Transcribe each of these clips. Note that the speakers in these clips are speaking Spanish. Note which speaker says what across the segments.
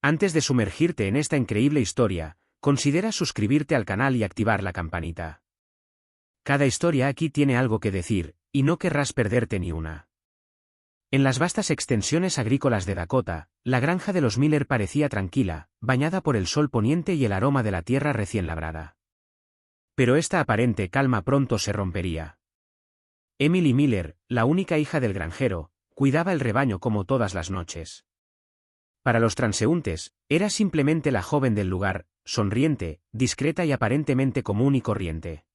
Speaker 1: Antes de sumergirte en esta increíble historia, considera suscribirte al canal y activar la campanita. Cada historia aquí tiene algo que decir, y no querrás perderte ni una. En las vastas extensiones agrícolas de Dakota, la granja de los Miller parecía tranquila, bañada por el sol poniente y el aroma de la tierra recién labrada. Pero esta aparente calma pronto se rompería. Emily Miller, la única hija del granjero, cuidaba el rebaño como todas las noches. Para los transeúntes, era simplemente la joven del lugar, sonriente, discreta y aparentemente común y corriente.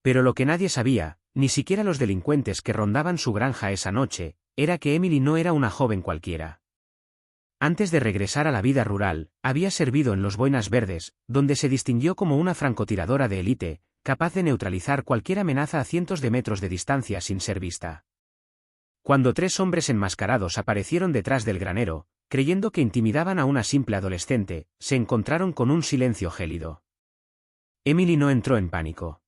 Speaker 1: Pero lo que nadie sabía, ni siquiera los delincuentes que rondaban su granja esa noche, era que Emily no era una joven cualquiera. Antes de regresar a la vida rural, había servido en los Boinas Verdes, donde se distinguió como una francotiradora de élite, capaz de neutralizar cualquier amenaza a cientos de metros de distancia sin ser vista. Cuando 3 hombres enmascarados aparecieron detrás del granero, creyendo que intimidaban a una simple adolescente, se encontraron con un silencio gélido. Emily no entró en pánico.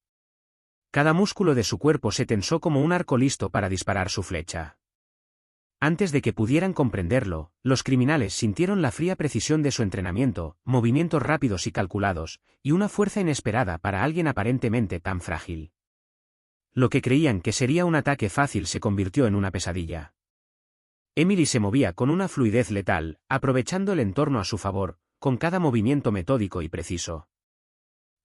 Speaker 1: Cada músculo de su cuerpo se tensó como un arco listo para disparar su flecha. Antes de que pudieran comprenderlo, los criminales sintieron la fría precisión de su entrenamiento, movimientos rápidos y calculados, y una fuerza inesperada para alguien aparentemente tan frágil. Lo que creían que sería un ataque fácil se convirtió en una pesadilla. Emily se movía con una fluidez letal, aprovechando el entorno a su favor, con cada movimiento metódico y preciso.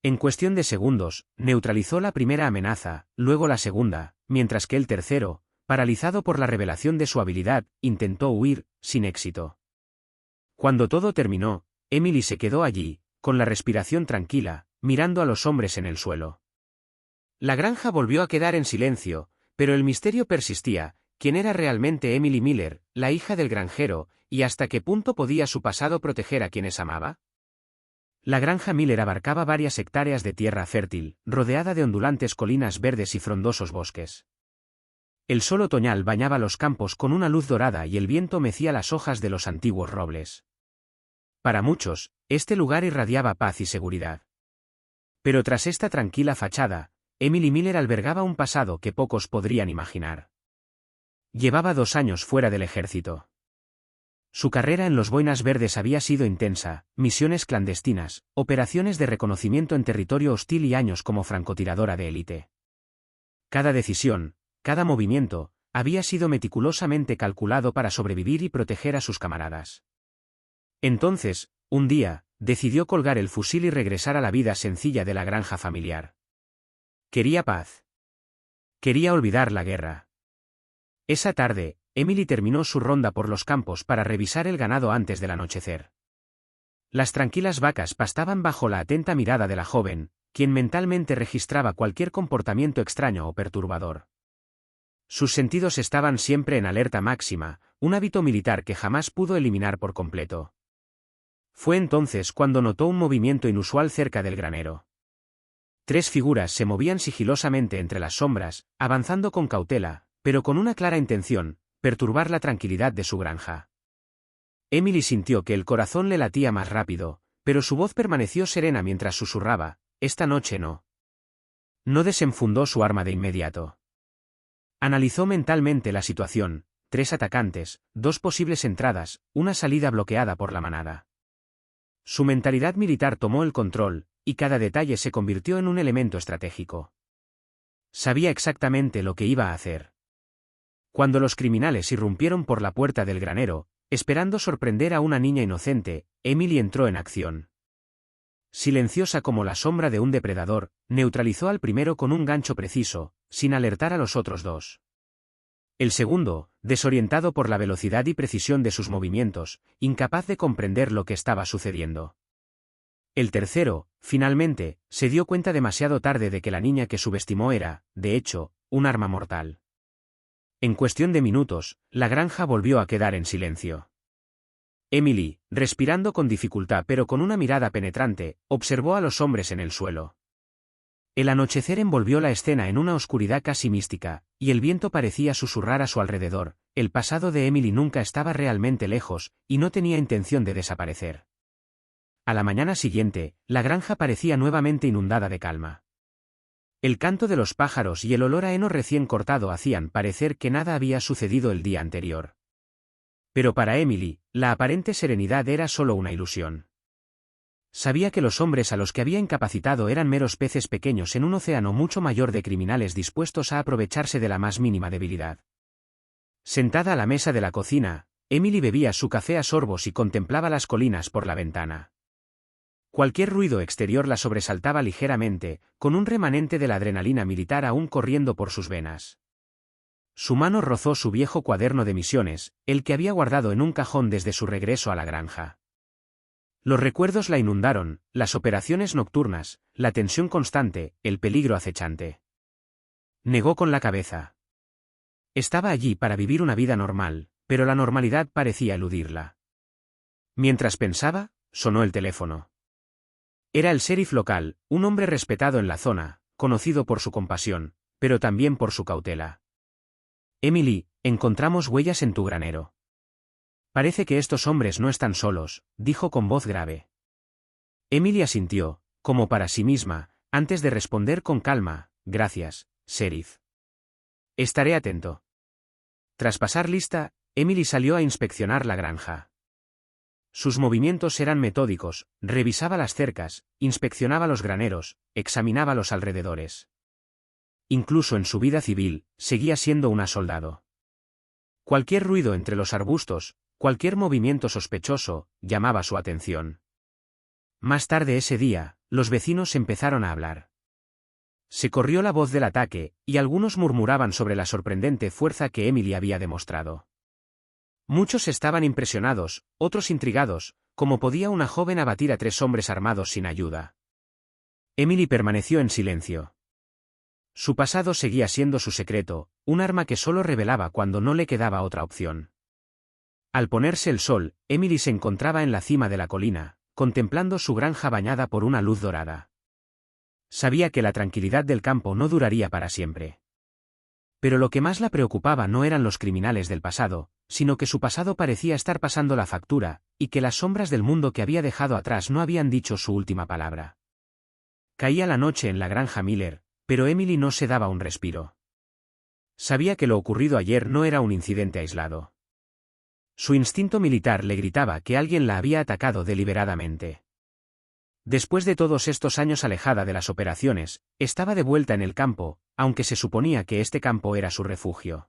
Speaker 1: En cuestión de segundos, neutralizó la primera amenaza, luego la segunda, mientras que el tercero, paralizado por la revelación de su habilidad, intentó huir, sin éxito. Cuando todo terminó, Emily se quedó allí, con la respiración tranquila, mirando a los hombres en el suelo. La granja volvió a quedar en silencio, pero el misterio persistía: ¿quién era realmente Emily Miller, la hija del granjero, y hasta qué punto podía su pasado proteger a quienes amaba? La granja Miller abarcaba varias hectáreas de tierra fértil, rodeada de ondulantes colinas verdes y frondosos bosques. El sol otoñal bañaba los campos con una luz dorada y el viento mecía las hojas de los antiguos robles. Para muchos, este lugar irradiaba paz y seguridad. Pero tras esta tranquila fachada, Emily Miller albergaba un pasado que pocos podrían imaginar. Llevaba 2 años fuera del ejército. Su carrera en los Boinas Verdes había sido intensa: misiones clandestinas, operaciones de reconocimiento en territorio hostil y años como francotiradora de élite. Cada decisión, cada movimiento, había sido meticulosamente calculado para sobrevivir y proteger a sus camaradas. Entonces, un día, decidió colgar el fusil y regresar a la vida sencilla de la granja familiar. Quería paz. Quería olvidar la guerra. Esa tarde, Emily terminó su ronda por los campos para revisar el ganado antes del anochecer. Las tranquilas vacas pastaban bajo la atenta mirada de la joven, quien mentalmente registraba cualquier comportamiento extraño o perturbador. Sus sentidos estaban siempre en alerta máxima, un hábito militar que jamás pudo eliminar por completo. Fue entonces cuando notó un movimiento inusual cerca del granero. 3 figuras se movían sigilosamente entre las sombras, avanzando con cautela, pero con una clara intención: perturbar la tranquilidad de su granja. Emily sintió que el corazón le latía más rápido, pero su voz permaneció serena mientras susurraba: «Esta noche no». No desenfundó su arma de inmediato. Analizó mentalmente la situación: 3 atacantes, 2 posibles entradas, una salida bloqueada por la manada. Su mentalidad militar tomó el control, y cada detalle se convirtió en un elemento estratégico. Sabía exactamente lo que iba a hacer. Cuando los criminales irrumpieron por la puerta del granero, esperando sorprender a una niña inocente, Emily entró en acción. Silenciosa como la sombra de un depredador, neutralizó al primero con un gancho preciso, sin alertar a los otros 2. El segundo, desorientado por la velocidad y precisión de sus movimientos, incapaz de comprender lo que estaba sucediendo. El tercero, finalmente, se dio cuenta demasiado tarde de que la niña que subestimó era, de hecho, un arma mortal. En cuestión de minutos, la granja volvió a quedar en silencio. Emily, respirando con dificultad pero con una mirada penetrante, observó a los hombres en el suelo. El anochecer envolvió la escena en una oscuridad casi mística, y el viento parecía susurrar a su alrededor: el pasado de Emily nunca estaba realmente lejos, y no tenía intención de desaparecer. A la mañana siguiente, la granja parecía nuevamente inundada de calma. El canto de los pájaros y el olor a heno recién cortado hacían parecer que nada había sucedido el día anterior. Pero para Emily, la aparente serenidad era solo una ilusión. Sabía que los hombres a los que había incapacitado eran meros peces pequeños en un océano mucho mayor de criminales dispuestos a aprovecharse de la más mínima debilidad. Sentada a la mesa de la cocina, Emily bebía su café a sorbos y contemplaba las colinas por la ventana. Cualquier ruido exterior la sobresaltaba ligeramente, con un remanente de la adrenalina militar aún corriendo por sus venas. Su mano rozó su viejo cuaderno de misiones, el que había guardado en un cajón desde su regreso a la granja. Los recuerdos la inundaron, las operaciones nocturnas, la tensión constante, el peligro acechante. Negó con la cabeza. Estaba allí para vivir una vida normal, pero la normalidad parecía eludirla. Mientras pensaba, sonó el teléfono. Era el sheriff local, un hombre respetado en la zona, conocido por su compasión, pero también por su cautela. Emily, encontramos huellas en tu granero. Parece que estos hombres no están solos, dijo con voz grave. Emily asintió, como para sí misma, antes de responder con calma, gracias, sheriff. Estaré atento. Tras pasar lista, Emily salió a inspeccionar la granja. Sus movimientos eran metódicos, revisaba las cercas, inspeccionaba los graneros, examinaba los alrededores. Incluso en su vida civil, seguía siendo una soldado. Cualquier ruido entre los arbustos, cualquier movimiento sospechoso, llamaba su atención. Más tarde ese día, los vecinos empezaron a hablar. Se corrió la voz del ataque, y algunos murmuraban sobre la sorprendente fuerza que Emily había demostrado. Muchos estaban impresionados, otros intrigados, cómo podía una joven abatir a 3 hombres armados sin ayuda. Emily permaneció en silencio. Su pasado seguía siendo su secreto, un arma que solo revelaba cuando no le quedaba otra opción. Al ponerse el sol, Emily se encontraba en la cima de la colina, contemplando su granja bañada por una luz dorada. Sabía que la tranquilidad del campo no duraría para siempre. Pero lo que más la preocupaba no eran los criminales del pasado, sino que su pasado parecía estar pasando la factura, y que las sombras del mundo que había dejado atrás no habían dicho su última palabra. Caía la noche en la granja Miller, pero Emily no se daba un respiro. Sabía que lo ocurrido ayer no era un incidente aislado. Su instinto militar le gritaba que alguien la había atacado deliberadamente. Después de todos estos años alejada de las operaciones, estaba de vuelta en el campo, aunque se suponía que este campo era su refugio.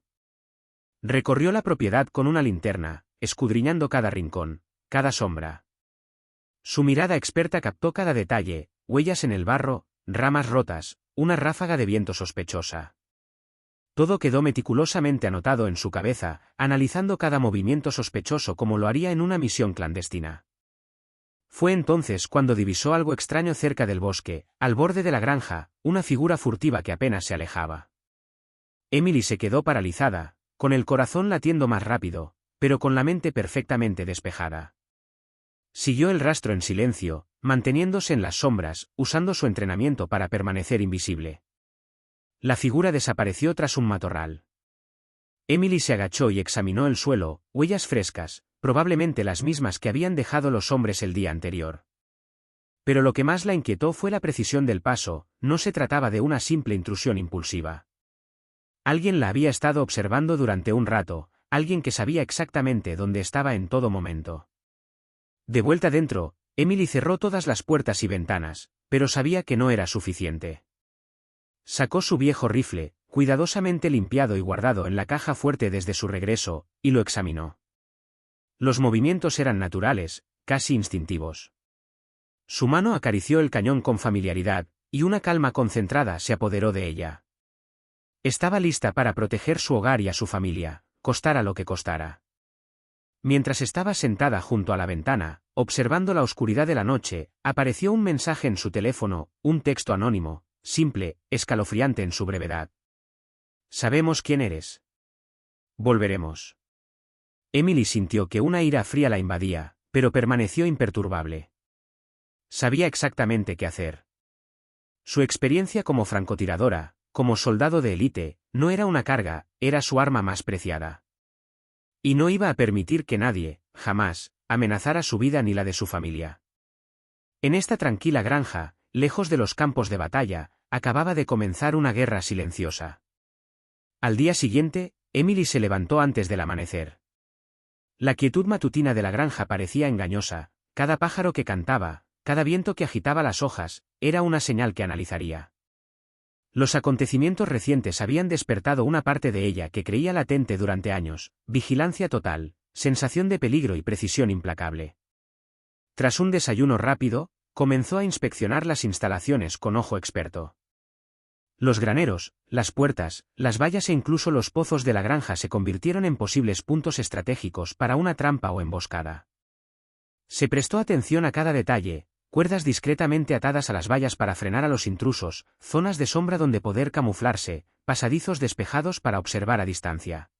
Speaker 1: Recorrió la propiedad con una linterna, escudriñando cada rincón, cada sombra. Su mirada experta captó cada detalle, huellas en el barro, ramas rotas, una ráfaga de viento sospechosa. Todo quedó meticulosamente anotado en su cabeza, analizando cada movimiento sospechoso como lo haría en una misión clandestina. Fue entonces cuando divisó algo extraño cerca del bosque, al borde de la granja, una figura furtiva que apenas se alejaba. Emily se quedó paralizada, con el corazón latiendo más rápido, pero con la mente perfectamente despejada. Siguió el rastro en silencio, manteniéndose en las sombras, usando su entrenamiento para permanecer invisible. La figura desapareció tras un matorral. Emily se agachó y examinó el suelo, huellas frescas, probablemente las mismas que habían dejado los hombres el día anterior. Pero lo que más la inquietó fue la precisión del paso, no se trataba de una simple intrusión impulsiva. Alguien la había estado observando durante un rato, alguien que sabía exactamente dónde estaba en todo momento. De vuelta dentro, Emily cerró todas las puertas y ventanas, pero sabía que no era suficiente. Sacó su viejo rifle, cuidadosamente limpiado y guardado en la caja fuerte desde su regreso, y lo examinó. Los movimientos eran naturales, casi instintivos. Su mano acarició el cañón con familiaridad, y una calma concentrada se apoderó de ella. Estaba lista para proteger su hogar y a su familia, costara lo que costara. Mientras estaba sentada junto a la ventana, observando la oscuridad de la noche, apareció un mensaje en su teléfono, un texto anónimo, simple, escalofriante en su brevedad. Sabemos quién eres. Volveremos. Emily sintió que una ira fría la invadía, pero permaneció imperturbable. Sabía exactamente qué hacer. Su experiencia como francotiradora, como soldado de élite, no era una carga, era su arma más preciada. Y no iba a permitir que nadie, jamás, amenazara su vida ni la de su familia. En esta tranquila granja, lejos de los campos de batalla, acababa de comenzar una guerra silenciosa. Al día siguiente, Emily se levantó antes del amanecer. La quietud matutina de la granja parecía engañosa, cada pájaro que cantaba, cada viento que agitaba las hojas, era una señal que analizaría. Los acontecimientos recientes habían despertado una parte de ella que creía latente durante años: vigilancia total, sensación de peligro y precisión implacable. Tras un desayuno rápido, comenzó a inspeccionar las instalaciones con ojo experto. Los graneros, las puertas, las vallas e incluso los pozos de la granja se convirtieron en posibles puntos estratégicos para una trampa o emboscada. Se prestó atención a cada detalle: cuerdas discretamente atadas a las vallas para frenar a los intrusos, zonas de sombra donde poder camuflarse, pasadizos despejados para observar a distancia.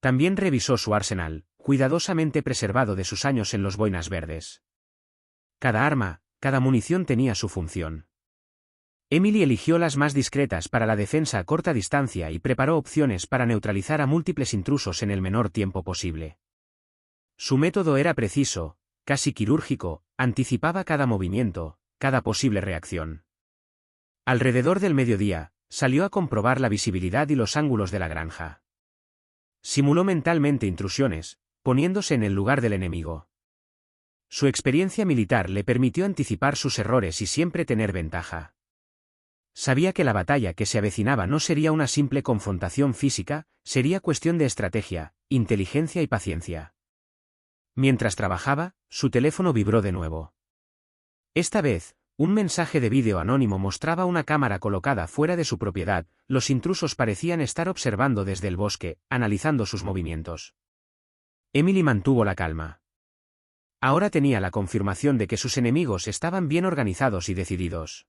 Speaker 1: También revisó su arsenal, cuidadosamente preservado de sus años en los Boinas Verdes. Cada arma, cada munición tenía su función. Emily eligió las más discretas para la defensa a corta distancia y preparó opciones para neutralizar a múltiples intrusos en el menor tiempo posible. Su método era preciso, casi quirúrgico, anticipaba cada movimiento, cada posible reacción. Alrededor del mediodía, salió a comprobar la visibilidad y los ángulos de la granja. Simuló mentalmente intrusiones, poniéndose en el lugar del enemigo. Su experiencia militar le permitió anticipar sus errores y siempre tener ventaja. Sabía que la batalla que se avecinaba no sería una simple confrontación física, sería cuestión de estrategia, inteligencia y paciencia. Mientras trabajaba, su teléfono vibró de nuevo. Esta vez, un mensaje de vídeo anónimo mostraba una cámara colocada fuera de su propiedad. Los intrusos parecían estar observando desde el bosque, analizando sus movimientos. Emily mantuvo la calma. Ahora tenía la confirmación de que sus enemigos estaban bien organizados y decididos.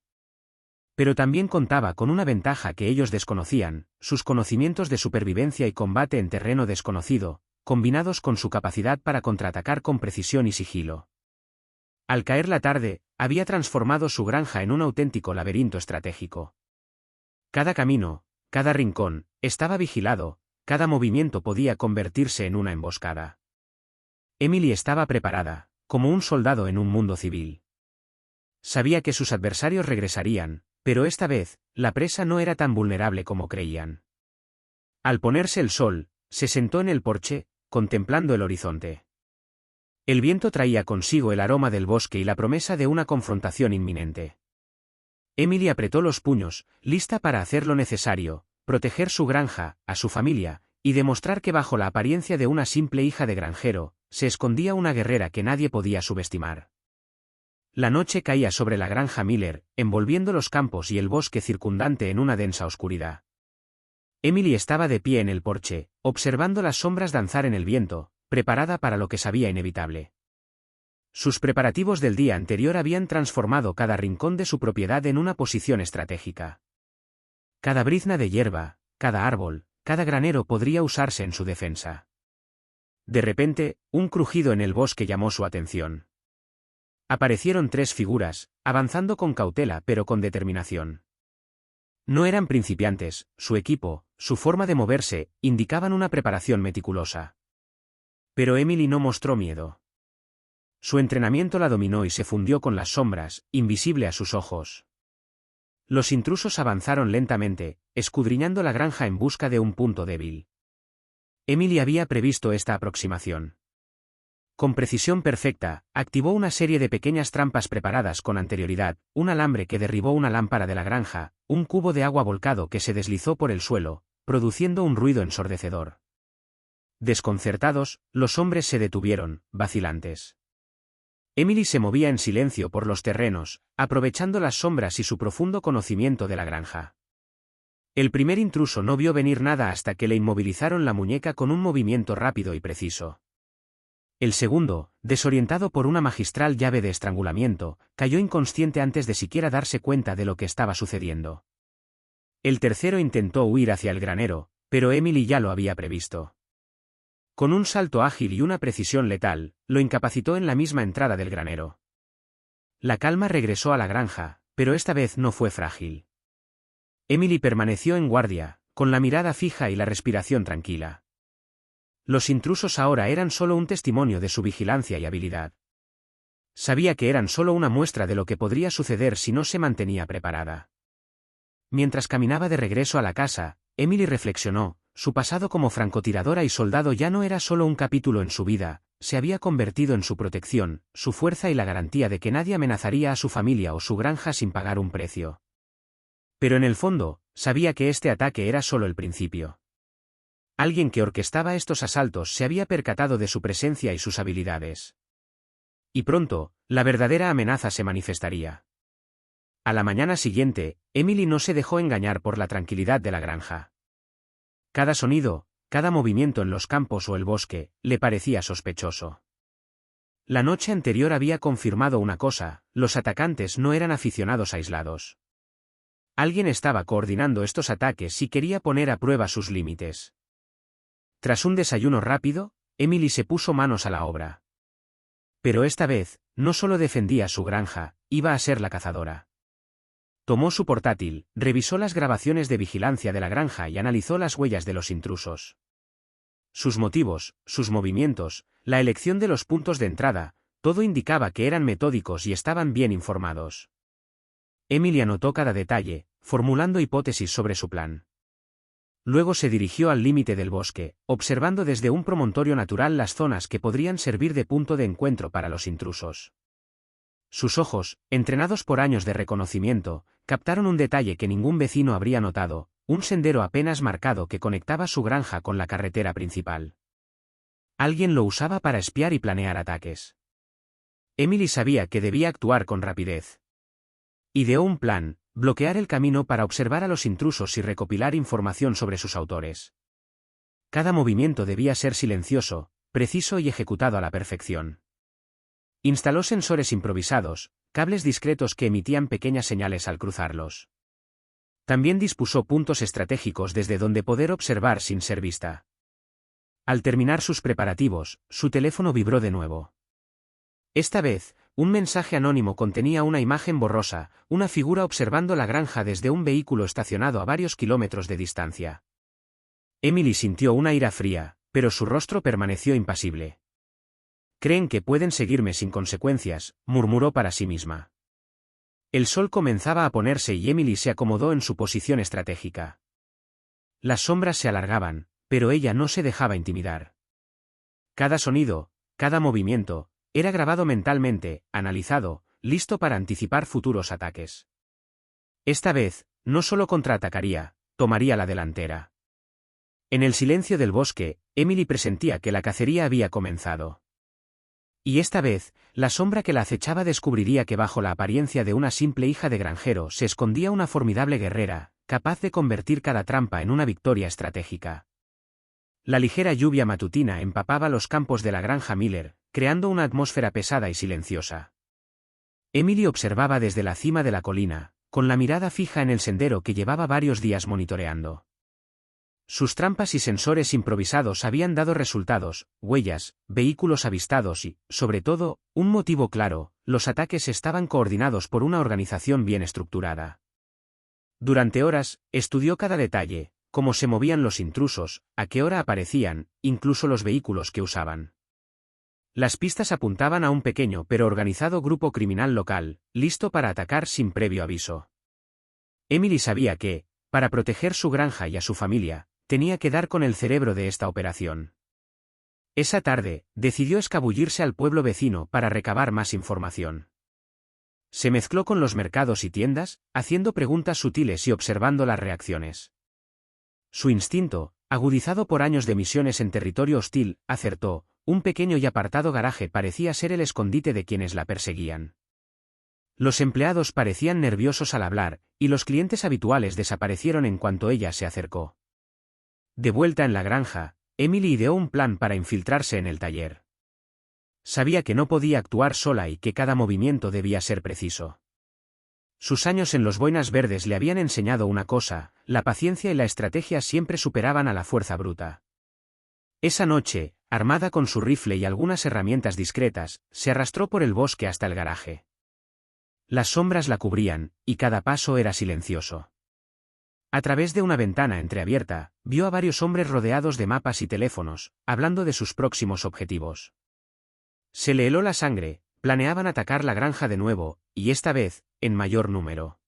Speaker 1: Pero también contaba con una ventaja que ellos desconocían: sus conocimientos de supervivencia y combate en terreno desconocido, combinados con su capacidad para contraatacar con precisión y sigilo. Al caer la tarde, había transformado su granja en un auténtico laberinto estratégico. Cada camino, cada rincón, estaba vigilado, cada movimiento podía convertirse en una emboscada. Emily estaba preparada, como un soldado en un mundo civil. Sabía que sus adversarios regresarían, pero esta vez, la presa no era tan vulnerable como creían. Al ponerse el sol, se sentó en el porche, contemplando el horizonte. El viento traía consigo el aroma del bosque y la promesa de una confrontación inminente. Emily apretó los puños, lista para hacer lo necesario: proteger su granja, a su familia, y demostrar que bajo la apariencia de una simple hija de granjero, se escondía una guerrera que nadie podía subestimar. La noche caía sobre la granja Miller, envolviendo los campos y el bosque circundante en una densa oscuridad. Emily estaba de pie en el porche, observando las sombras danzar en el viento, preparada para lo que sabía inevitable. Sus preparativos del día anterior habían transformado cada rincón de su propiedad en una posición estratégica. Cada brizna de hierba, cada árbol, cada granero podría usarse en su defensa. De repente, un crujido en el bosque llamó su atención. Aparecieron tres figuras, avanzando con cautela pero con determinación. No eran principiantes: su equipo, su forma de moverse, indicaban una preparación meticulosa. Pero Emily no mostró miedo. Su entrenamiento la dominó y se fundió con las sombras, invisible a sus ojos. Los intrusos avanzaron lentamente, escudriñando la granja en busca de un punto débil. Emily había previsto esta aproximación. Con precisión perfecta, activó una serie de pequeñas trampas preparadas con anterioridad: un alambre que derribó una lámpara de la granja, un cubo de agua volcado que se deslizó por el suelo, produciendo un ruido ensordecedor. Desconcertados, los hombres se detuvieron, vacilantes. Emily se movía en silencio por los terrenos, aprovechando las sombras y su profundo conocimiento de la granja. El primer intruso no vio venir nada hasta que le inmovilizaron la muñeca con un movimiento rápido y preciso. El segundo, desorientado por una magistral llave de estrangulamiento, cayó inconsciente antes de siquiera darse cuenta de lo que estaba sucediendo. El tercero intentó huir hacia el granero, pero Emily ya lo había previsto. Con un salto ágil y una precisión letal, lo incapacitó en la misma entrada del granero. La calma regresó a la granja, pero esta vez no fue frágil. Emily permaneció en guardia, con la mirada fija y la respiración tranquila. Los intrusos ahora eran solo un testimonio de su vigilancia y habilidad. Sabía que eran solo una muestra de lo que podría suceder si no se mantenía preparada. Mientras caminaba de regreso a la casa, Emily reflexionó: su pasado como francotiradora y soldado ya no era solo un capítulo en su vida, se había convertido en su protección, su fuerza y la garantía de que nadie amenazaría a su familia o su granja sin pagar un precio. Pero en el fondo, sabía que este ataque era solo el principio. Alguien que orquestaba estos asaltos se había percatado de su presencia y sus habilidades. Y pronto, la verdadera amenaza se manifestaría. A la mañana siguiente, Emily no se dejó engañar por la tranquilidad de la granja. Cada sonido, cada movimiento en los campos o el bosque, le parecía sospechoso. La noche anterior había confirmado una cosa: los atacantes no eran aficionados aislados. Alguien estaba coordinando estos ataques y quería poner a prueba sus límites. Tras un desayuno rápido, Emily se puso manos a la obra. Pero esta vez, no solo defendía su granja, iba a ser la cazadora. Tomó su portátil, revisó las grabaciones de vigilancia de la granja y analizó las huellas de los intrusos. Sus motivos, sus movimientos, la elección de los puntos de entrada, todo indicaba que eran metódicos y estaban bien informados. Emily anotó cada detalle, formulando hipótesis sobre su plan. Luego se dirigió al límite del bosque, observando desde un promontorio natural las zonas que podrían servir de punto de encuentro para los intrusos. Sus ojos, entrenados por años de reconocimiento, captaron un detalle que ningún vecino habría notado: un sendero apenas marcado que conectaba su granja con la carretera principal. Alguien lo usaba para espiar y planear ataques. Emily sabía que debía actuar con rapidez. Ideó un plan: bloquear el camino para observar a los intrusos y recopilar información sobre sus autores. Cada movimiento debía ser silencioso, preciso y ejecutado a la perfección. Instaló sensores improvisados, cables discretos que emitían pequeñas señales al cruzarlos. También dispuso puntos estratégicos desde donde poder observar sin ser vista. Al terminar sus preparativos, su teléfono vibró de nuevo. Esta vez, un mensaje anónimo contenía una imagen borrosa: una figura observando la granja desde un vehículo estacionado a varios kilómetros de distancia. Emily sintió una ira fría, pero su rostro permaneció impasible. «Creen que pueden seguirme sin consecuencias», murmuró para sí misma. El sol comenzaba a ponerse y Emily se acomodó en su posición estratégica. Las sombras se alargaban, pero ella no se dejaba intimidar. Cada sonido, cada movimiento, era grabado mentalmente, analizado, listo para anticipar futuros ataques. Esta vez, no solo contraatacaría, tomaría la delantera. En el silencio del bosque, Emily presentía que la cacería había comenzado. Y esta vez, la sombra que la acechaba descubriría que bajo la apariencia de una simple hija de granjero se escondía una formidable guerrera, capaz de convertir cada trampa en una victoria estratégica. La ligera lluvia matutina empapaba los campos de la granja Miller, creando una atmósfera pesada y silenciosa. Emily observaba desde la cima de la colina, con la mirada fija en el sendero que llevaba varios días monitoreando. Sus trampas y sensores improvisados habían dado resultados: huellas, vehículos avistados y, sobre todo, un motivo claro: los ataques estaban coordinados por una organización bien estructurada. Durante horas, estudió cada detalle: cómo se movían los intrusos, a qué hora aparecían, incluso los vehículos que usaban. Las pistas apuntaban a un pequeño pero organizado grupo criminal local, listo para atacar sin previo aviso. Emily sabía que, para proteger su granja y a su familia, tenía que dar con el cerebro de esta operación. Esa tarde, decidió escabullirse al pueblo vecino para recabar más información. Se mezcló con los mercados y tiendas, haciendo preguntas sutiles y observando las reacciones. Su instinto, agudizado por años de misiones en territorio hostil, acertó: un pequeño y apartado garaje parecía ser el escondite de quienes la perseguían. Los empleados parecían nerviosos al hablar, y los clientes habituales desaparecieron en cuanto ella se acercó. De vuelta en la granja, Emily ideó un plan para infiltrarse en el taller. Sabía que no podía actuar sola y que cada movimiento debía ser preciso. Sus años en los Boinas Verdes le habían enseñado una cosa: la paciencia y la estrategia siempre superaban a la fuerza bruta. Esa noche, armada con su rifle y algunas herramientas discretas, se arrastró por el bosque hasta el garaje. Las sombras la cubrían, y cada paso era silencioso. A través de una ventana entreabierta, vio a varios hombres rodeados de mapas y teléfonos, hablando de sus próximos objetivos. Se le heló la sangre: planeaban atacar la granja de nuevo, y esta vez, en mayor número.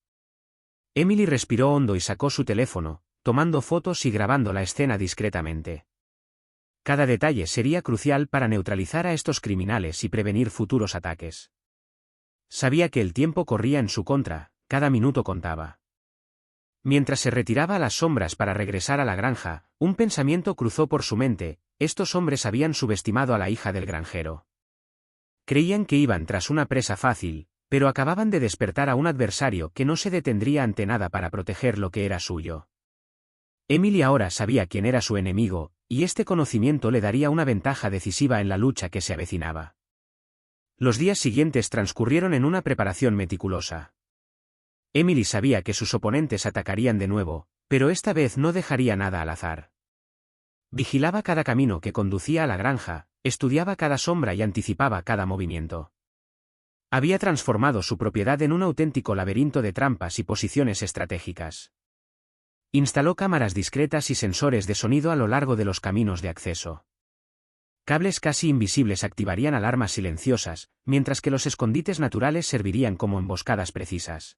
Speaker 1: Emily respiró hondo y sacó su teléfono, tomando fotos y grabando la escena discretamente. Cada detalle sería crucial para neutralizar a estos criminales y prevenir futuros ataques. Sabía que el tiempo corría en su contra, cada minuto contaba. Mientras se retiraba a las sombras para regresar a la granja, un pensamiento cruzó por su mente: estos hombres habían subestimado a la hija del granjero. Creían que iban tras una presa fácil, pero acababan de despertar a un adversario que no se detendría ante nada para proteger lo que era suyo. Emily ahora sabía quién era su enemigo, y este conocimiento le daría una ventaja decisiva en la lucha que se avecinaba. Los días siguientes transcurrieron en una preparación meticulosa. Emily sabía que sus oponentes atacarían de nuevo, pero esta vez no dejaría nada al azar. Vigilaba cada camino que conducía a la granja, estudiaba cada sombra y anticipaba cada movimiento. Había transformado su propiedad en un auténtico laberinto de trampas y posiciones estratégicas. Instaló cámaras discretas y sensores de sonido a lo largo de los caminos de acceso. Cables casi invisibles activarían alarmas silenciosas, mientras que los escondites naturales servirían como emboscadas precisas.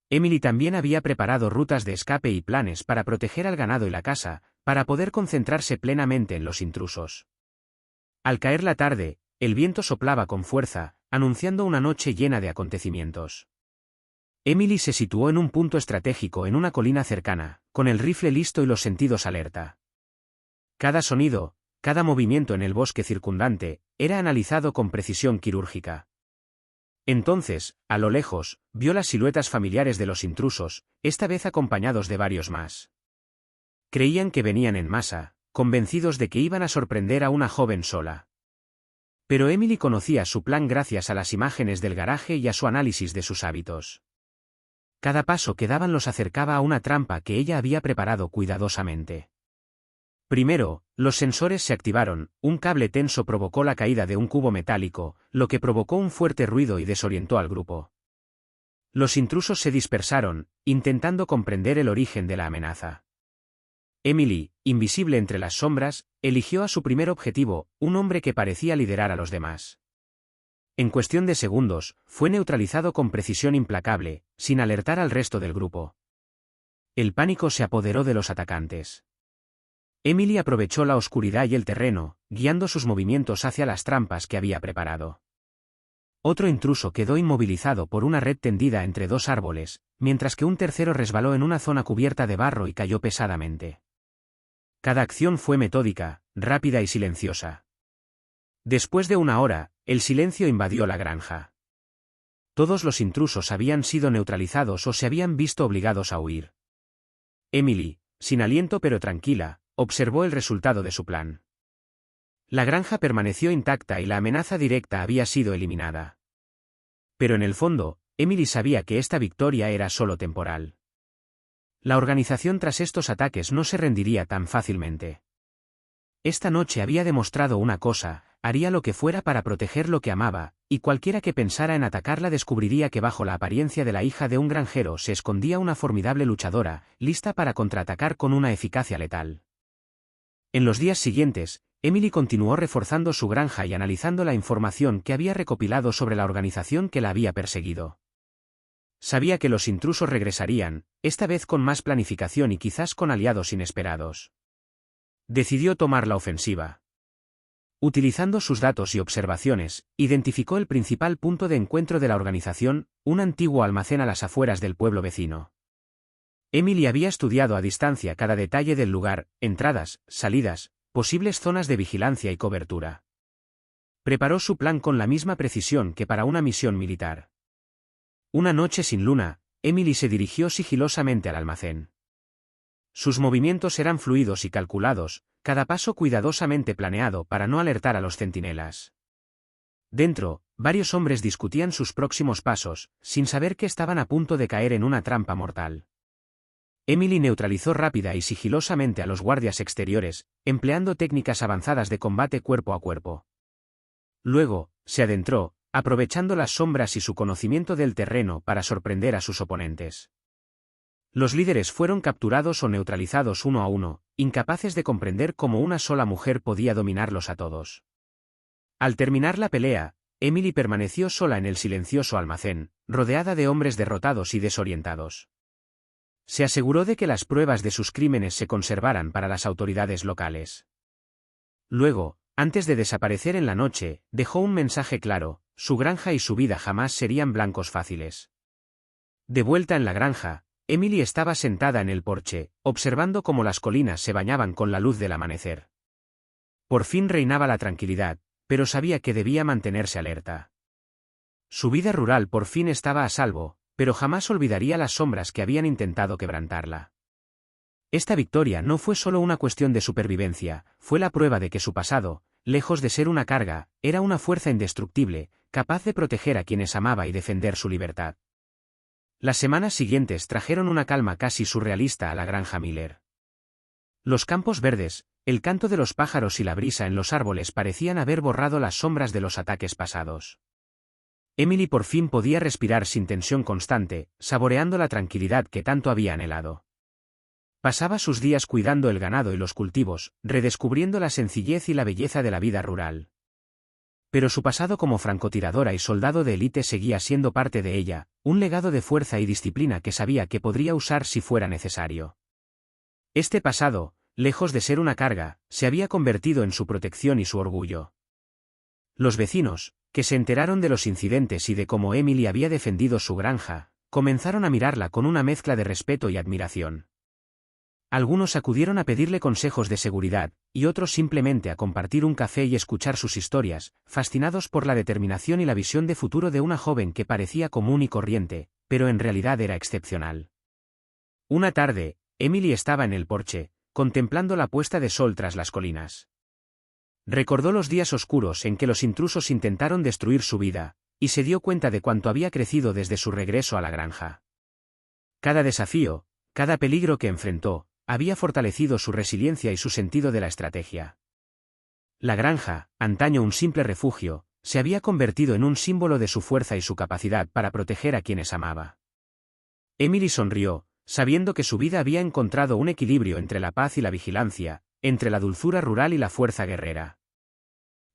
Speaker 1: Emily también había preparado rutas de escape y planes para proteger al ganado y la casa, para poder concentrarse plenamente en los intrusos. Al caer la tarde, el viento soplaba con fuerza, anunciando una noche llena de acontecimientos. Emily se situó en un punto estratégico en una colina cercana, con el rifle listo y los sentidos alerta. Cada sonido, cada movimiento en el bosque circundante, era analizado con precisión quirúrgica. Entonces, a lo lejos, vio las siluetas familiares de los intrusos, esta vez acompañados de varios más. Creían que venían en masa, convencidos de que iban a sorprender a una joven sola. Pero Emily conocía su plan gracias a las imágenes del garaje y a su análisis de sus hábitos. Cada paso que daban los acercaba a una trampa que ella había preparado cuidadosamente. Primero, los sensores se activaron, un cable tenso provocó la caída de un cubo metálico, lo que provocó un fuerte ruido y desorientó al grupo. Los intrusos se dispersaron, intentando comprender el origen de la amenaza. Emily, invisible entre las sombras, eligió a su primer objetivo, un hombre que parecía liderar a los demás. En cuestión de segundos, fue neutralizado con precisión implacable, sin alertar al resto del grupo. El pánico se apoderó de los atacantes. Emily aprovechó la oscuridad y el terreno, guiando sus movimientos hacia las trampas que había preparado. Otro intruso quedó inmovilizado por una red tendida entre dos árboles, mientras que un tercero resbaló en una zona cubierta de barro y cayó pesadamente. Cada acción fue metódica, rápida y silenciosa. Después de una hora, el silencio invadió la granja. Todos los intrusos habían sido neutralizados o se habían visto obligados a huir. Emily, sin aliento pero tranquila, observó el resultado de su plan. La granja permaneció intacta y la amenaza directa había sido eliminada. Pero en el fondo, Emily sabía que esta victoria era solo temporal. La organización tras estos ataques no se rendiría tan fácilmente. Esta noche había demostrado una cosa: haría lo que fuera para proteger lo que amaba, y cualquiera que pensara en atacarla descubriría que bajo la apariencia de la hija de un granjero se escondía una formidable luchadora, lista para contraatacar con una eficacia letal. En los días siguientes, Emily continuó reforzando su granja y analizando la información que había recopilado sobre la organización que la había perseguido. Sabía que los intrusos regresarían, esta vez con más planificación y quizás con aliados inesperados. Decidió tomar la ofensiva. Utilizando sus datos y observaciones, identificó el principal punto de encuentro de la organización, un antiguo almacén a las afueras del pueblo vecino. Emily había estudiado a distancia cada detalle del lugar: entradas, salidas, posibles zonas de vigilancia y cobertura. Preparó su plan con la misma precisión que para una misión militar. Una noche sin luna, Emily se dirigió sigilosamente al almacén. Sus movimientos eran fluidos y calculados, cada paso cuidadosamente planeado para no alertar a los centinelas. Dentro, varios hombres discutían sus próximos pasos, sin saber que estaban a punto de caer en una trampa mortal. Emily neutralizó rápida y sigilosamente a los guardias exteriores, empleando técnicas avanzadas de combate cuerpo a cuerpo. Luego, se adentró, aprovechando las sombras y su conocimiento del terreno para sorprender a sus oponentes. Los líderes fueron capturados o neutralizados uno a uno, incapaces de comprender cómo una sola mujer podía dominarlos a todos. Al terminar la pelea, Emily permaneció sola en el silencioso almacén, rodeada de hombres derrotados y desorientados. Se aseguró de que las pruebas de sus crímenes se conservaran para las autoridades locales. Luego, antes de desaparecer en la noche, dejó un mensaje claro: su granja y su vida jamás serían blancos fáciles. De vuelta en la granja, Emily estaba sentada en el porche, observando cómo las colinas se bañaban con la luz del amanecer. Por fin reinaba la tranquilidad, pero sabía que debía mantenerse alerta. Su vida rural por fin estaba a salvo, pero jamás olvidaría las sombras que habían intentado quebrantarla. Esta victoria no fue solo una cuestión de supervivencia, fue la prueba de que su pasado, lejos de ser una carga, era una fuerza indestructible, capaz de proteger a quienes amaba y defender su libertad. Las semanas siguientes trajeron una calma casi surrealista a la granja Miller. Los campos verdes, el canto de los pájaros y la brisa en los árboles parecían haber borrado las sombras de los ataques pasados. Emily por fin podía respirar sin tensión constante, saboreando la tranquilidad que tanto había anhelado. Pasaba sus días cuidando el ganado y los cultivos, redescubriendo la sencillez y la belleza de la vida rural. Pero su pasado como francotiradora y soldado de élite seguía siendo parte de ella, un legado de fuerza y disciplina que sabía que podría usar si fuera necesario. Este pasado, lejos de ser una carga, se había convertido en su protección y su orgullo. Los vecinos, que se enteraron de los incidentes y de cómo Emily había defendido su granja, comenzaron a mirarla con una mezcla de respeto y admiración. Algunos acudieron a pedirle consejos de seguridad, y otros simplemente a compartir un café y escuchar sus historias, fascinados por la determinación y la visión de futuro de una joven que parecía común y corriente, pero en realidad era excepcional. Una tarde, Emily estaba en el porche, contemplando la puesta de sol tras las colinas. Recordó los días oscuros en que los intrusos intentaron destruir su vida, y se dio cuenta de cuánto había crecido desde su regreso a la granja. Cada desafío, cada peligro que enfrentó, había fortalecido su resiliencia y su sentido de la estrategia. La granja, antaño un simple refugio, se había convertido en un símbolo de su fuerza y su capacidad para proteger a quienes amaba. Emily sonrió, sabiendo que su vida había encontrado un equilibrio entre la paz y la vigilancia, entre la dulzura rural y la fuerza guerrera.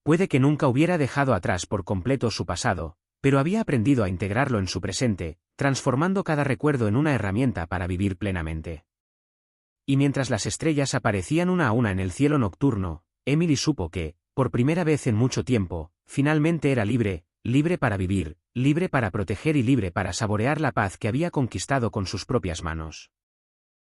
Speaker 1: Puede que nunca hubiera dejado atrás por completo su pasado, pero había aprendido a integrarlo en su presente, transformando cada recuerdo en una herramienta para vivir plenamente. Y mientras las estrellas aparecían una a una en el cielo nocturno, Emily supo que, por primera vez en mucho tiempo, finalmente era libre, libre para vivir, libre para proteger y libre para saborear la paz que había conquistado con sus propias manos.